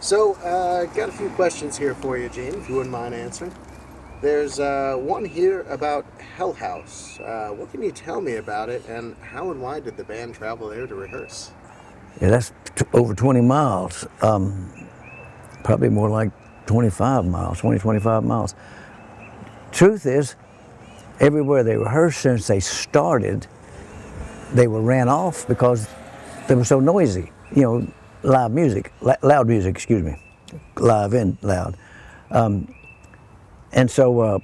So, got a few questions here for you, Gene, if you wouldn't mind answering. There's one here about Hell House. What can you tell me about it, and how and why did the band travel there to rehearse? Yeah, that's over 20 miles. Probably more like 25 miles, 20, 25 miles. Truth is, everywhere they rehearsed since they started, they were ran off because they were so noisy. You know, live music, loud music, excuse me, live and loud. And so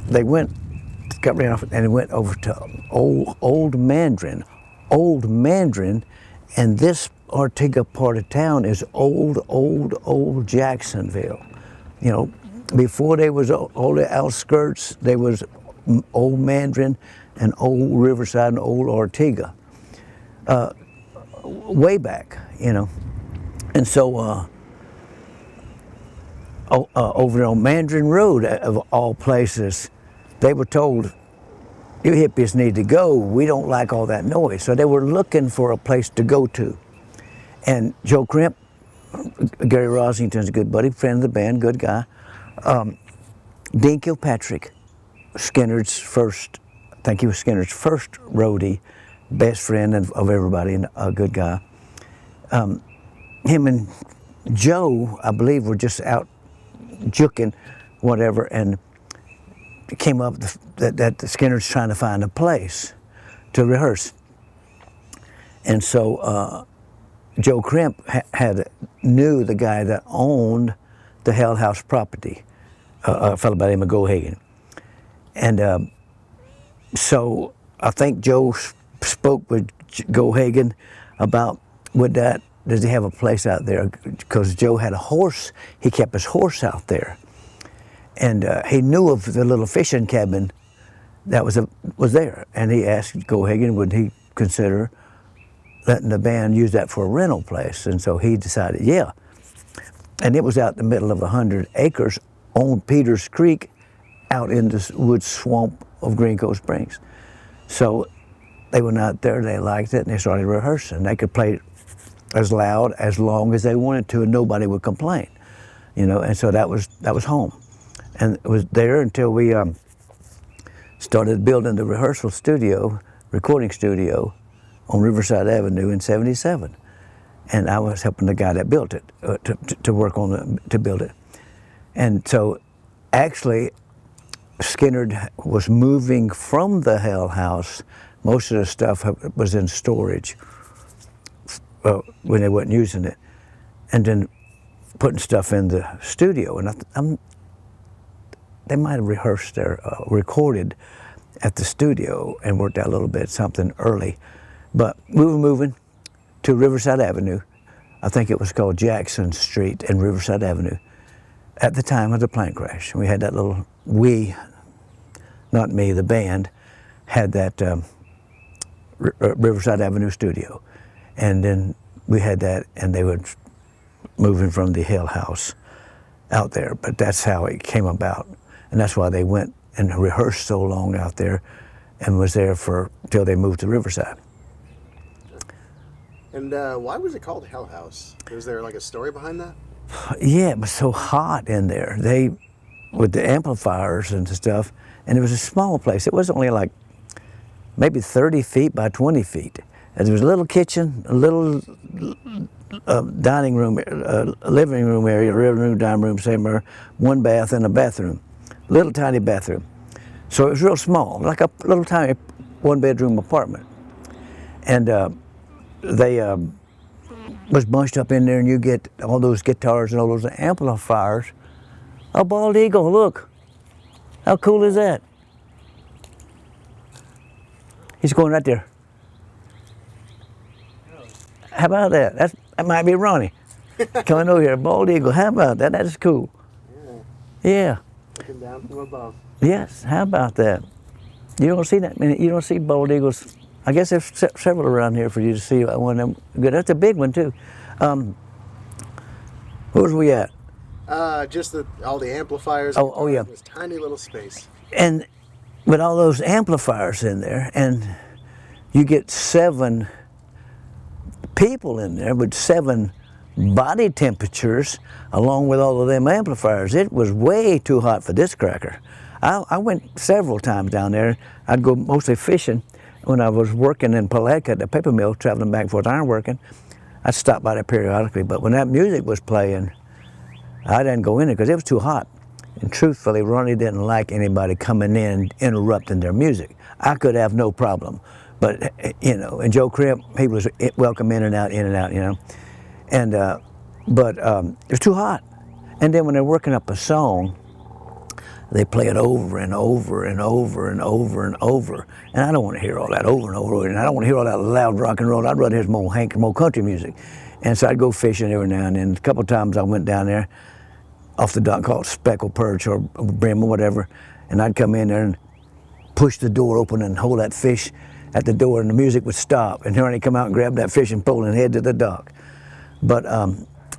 they got ran off, and went over to Old Mandarin. Old Mandarin, and this Ortega part of town is old Jacksonville. You know, before they was all the outskirts, they was Old Mandarin and Old Riverside and Old Ortega. Way back, you know. And so over on Mandarin Road, of all places, they were told, you hippies need to go. We don't like all that noise. So they were looking for a place to go to. And Joe Crimp, Gary Rosington's a good buddy, friend of the band, good guy. Dean Kilpatrick, Skinner's first, I think he was Skinner's first roadie, best friend of everybody, and a good guy. Him and Joe, I believe, were just out juking, whatever, and came up that the Skinner's trying to find a place to rehearse. And so Joe Crimp knew the guy that owned the Hell House property, a fellow by the name of Gohagen. And so I think Joe spoke with Gohagen about does he have a place out there? Because Joe had a horse, he kept his horse out there. And he knew of the little fishing cabin that was there. And he asked Gohagen, would he consider letting the band use that for a rental place? And so he decided, yeah. And it was out in the middle of 100 acres on Peters Creek, out in the wood swamp of Green Cove Springs. So they went out there, they liked it, and they started rehearsing. They could play as loud, as long as they wanted to, and nobody would complain, you know. And so that was home, and it was there until we started building the rehearsal studio, recording studio, on Riverside Avenue in '77, and I was helping the guy that built it to work on to build it. And so, actually, Skinner was moving from the Hell House. Most of the stuff was in storage when they wasn't using it, and then putting stuff in the studio. And they might have rehearsed there, recorded at the studio, and worked out a little bit something early. But we were moving to Riverside Avenue. I think it was called Jackson Street and Riverside Avenue at the time of the plane crash. We had that little, not me, the band, had that Riverside Avenue studio. And then we had that, and they were moving from the Hell House out there. But that's how it came about. And that's why they went and rehearsed so long out there and was there till they moved to Riverside. And why was it called Hell House? Was there like a story behind that? Yeah, it was so hot in there. With the amplifiers and stuff, and it was a small place. It was only like maybe 30 feet by 20 feet. And there was a little kitchen, a little dining room, living room area, living room, dining room, same area, one bath and a bathroom, little tiny bathroom. So it was real small, like a little tiny one-bedroom apartment. And they was bunched up in there, and you get all those guitars and all those amplifiers. A bald eagle, look. How cool is that? He's going right there. How about that? That might be Ronnie coming over here, bald eagle. How about that? That is cool. Yeah. Looking down from above. Yes, how about that? You don't see that many, you don't see bald eagles. I guess there's several around here for you to see. One of them, good. That's a big one too. Where was we at? Just all the amplifiers. Oh, yeah. This tiny little space. And with all those amplifiers in there, and you get 7 people in there with 7 body temperatures along with all of them amplifiers. It was way too hot for this cracker. I went several times down there. I'd go mostly fishing. When I was working in Palatka at the paper mill, traveling back and forth iron working, I'd stop by there periodically. But when that music was playing, I didn't go in there because it was too hot. And truthfully, Ronnie didn't like anybody coming in interrupting their music. I could have no problem. But, you know, and Joe Crimp, he was welcome in and out, you know. And, it was too hot. And then when they're working up a song, they play it over and over and over and over and over. And I don't want to hear all that over and over. And I don't want to hear all that loud rock and roll. I'd rather hear more country music. And so I'd go fishing every now and then. A couple of times I went down there off the dock called speckled perch or brim or whatever. And I'd come in there and push the door open and hold that fish at the door, and the music would stop. And Ronnie come out and grab that fish and pull and head to the dock. But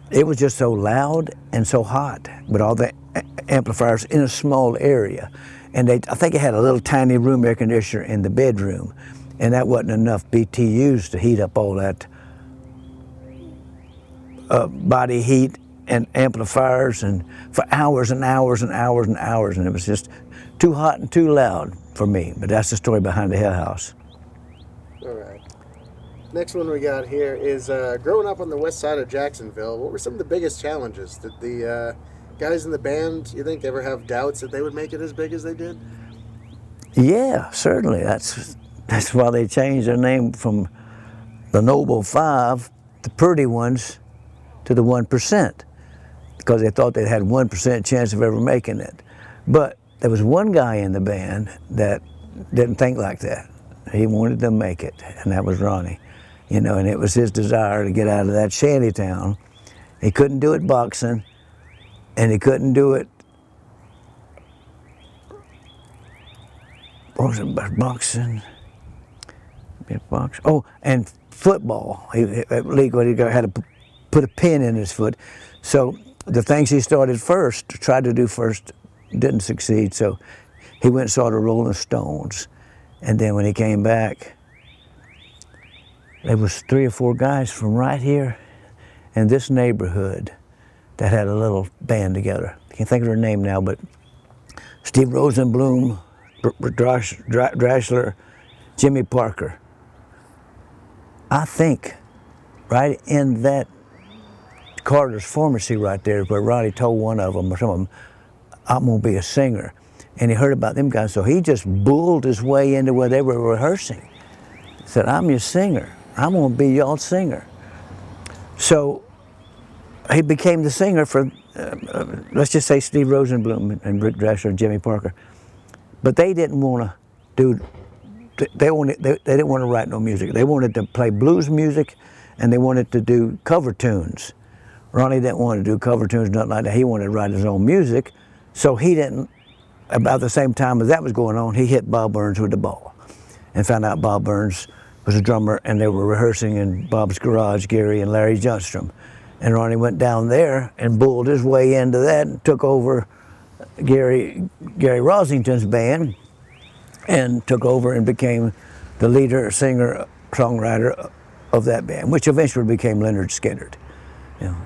it was just so loud and so hot with all the amplifiers in a small area. And I think it had a little tiny room air conditioner in the bedroom. And that wasn't enough BTUs to heat up all that body heat and amplifiers and for hours and hours and hours and hours. And it was just too hot and too loud for me. But that's the story behind the Hell House. All right. Next one we got here is growing up on the west side of Jacksonville, what were some of the biggest challenges? Did the guys in the band, you think, ever have doubts that they would make it as big as they did? Yeah, certainly. That's why they changed their name from the Noble Five, the Pretty Ones, to the 1%, because they thought they had 1% chance of ever making it. But there was one guy in the band that didn't think like that. He wanted to make it, and that was Ronnie. You know, and it was his desire to get out of that shanty town. He couldn't do it boxing, and he couldn't do it, what was it, boxing? Oh, and football. He had to put a pin in his foot. So the things he started first, tried to do first, didn't succeed. So he went and saw the Rolling Stones. And then when he came back, there was 3 or 4 guys from right here in this neighborhood that had a little band together. I can't think of their name now, but Steve Rosenblum, Drashler, Jimmy Parker. I think right in that Carter's pharmacy right there, where Ronnie told one of them, or some of them, I'm gonna be a singer. And he heard about them guys, so he just bulled his way into where they were rehearsing. He said, I'm your singer. I'm gonna be y'all's singer. So he became the singer for, let's just say Steve Rosenblum and Rick Drasher and Jimmy Parker. But they didn't wanna do, they didn't wanna write no music. They wanted to play blues music, and they wanted to do cover tunes. Ronnie didn't want to do cover tunes, nothing like that. He wanted to write his own music. So he didn't, about the same time as that was going on, he hit Bob Burns with the ball and found out Bob Burns was a drummer, and they were rehearsing in Bob's garage, Gary and Larry Johnstrom. And Ronnie went down there and bulled his way into that and took over Gary Rosington's band and took over and became the leader, singer, songwriter of that band, which eventually became Leonard Skinner. You know.